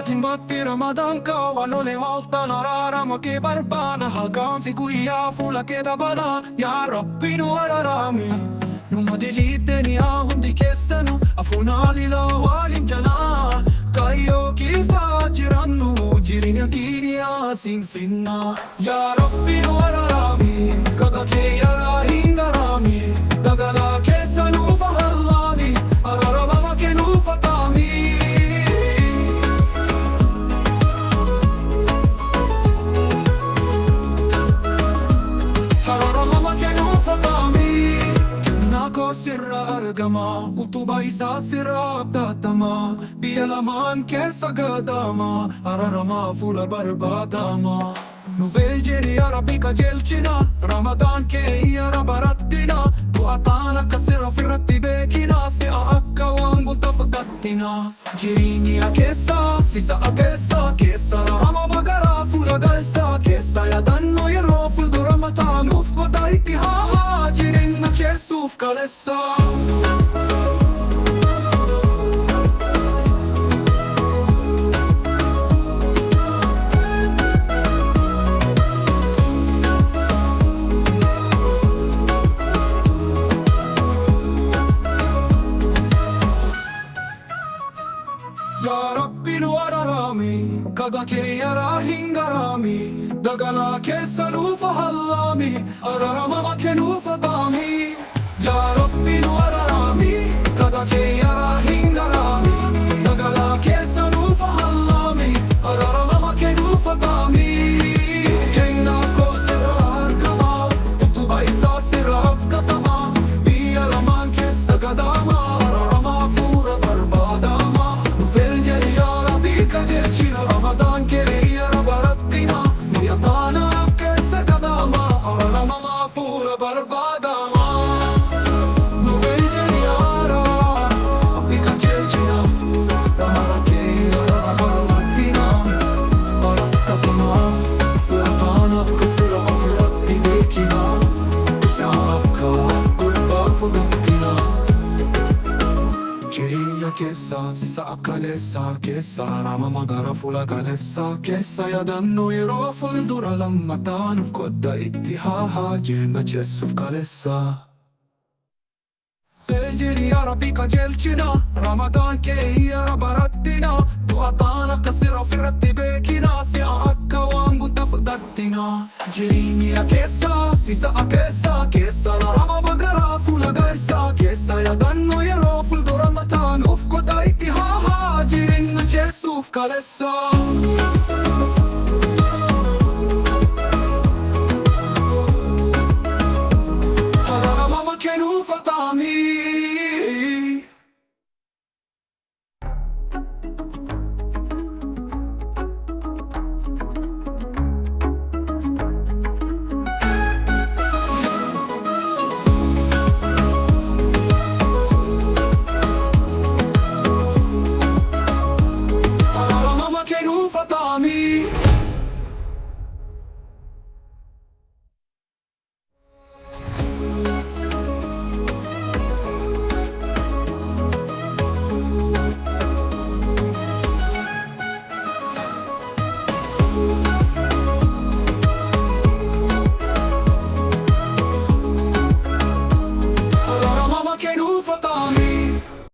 Timbatti Ramadan kawan oleh walta narara make barbana halkan fi kuya fula keda bana ya Rabbi nu ararami nu madiliteni ahundi kestanu afuna lila walim jana kayo kifa jirannu jirin yakini asin finna ya Rabbi nu ararami kada ke yara hindarami dagala kesanu fahallani ararama ke nu fatami sirra argama utuba isa sirra abdatama biyalaman kesa gadama ararama fura barbadama Nuvelgeri arabika jelcina Ramadan ke iyara barattina Duatana kasira firratti bekina Sea akka wangu tafdattina Jirini akessa sisa akessa Kessa rama bagara fula galsa Kessa yadanno yero fuldura mata Nufko daiti haha Jirin nakesuf kalessa Ya Rabbi nu ararami Kada ke yara hingarami Dagala kessa nu fahallami Ararama ma ke nu fadami Ya Rabbi nu ararami Kada ke yara hingarami Dagala kessa nu fahallami Ararama ma ke nu fadami Kenna ko sira arkama Tutuba isa sira abkatama Biyalaman kessa gadama Ararama fura barbadama Kajelcina Ramadan ke iyara barattina Niyatana kessa kadama Ararama mafura barbadama Nuvelgeri yara Abbi kajelcina Ramadan ke iyara barattina Barattatma Niyatana kasira mafiratti bekina Isa'akka kulba fudattina Jiriya kessa sisa akkalessa Kessa rama magara fula kalessa Kessa yadannu yero fuldura lammatan Uf kodda itti haha jirna jessuf kalessa Velgeri arabika jelcina Ramadan ke iyara barattina Duatana kasira firratti bekina Sea akka wangu tafdattina Jirini akessa sisa akessa Kessa rama magara fula galsa Kessa yadannu yero fuldura matan Uf kodda itti haha jirin jessuf kalessa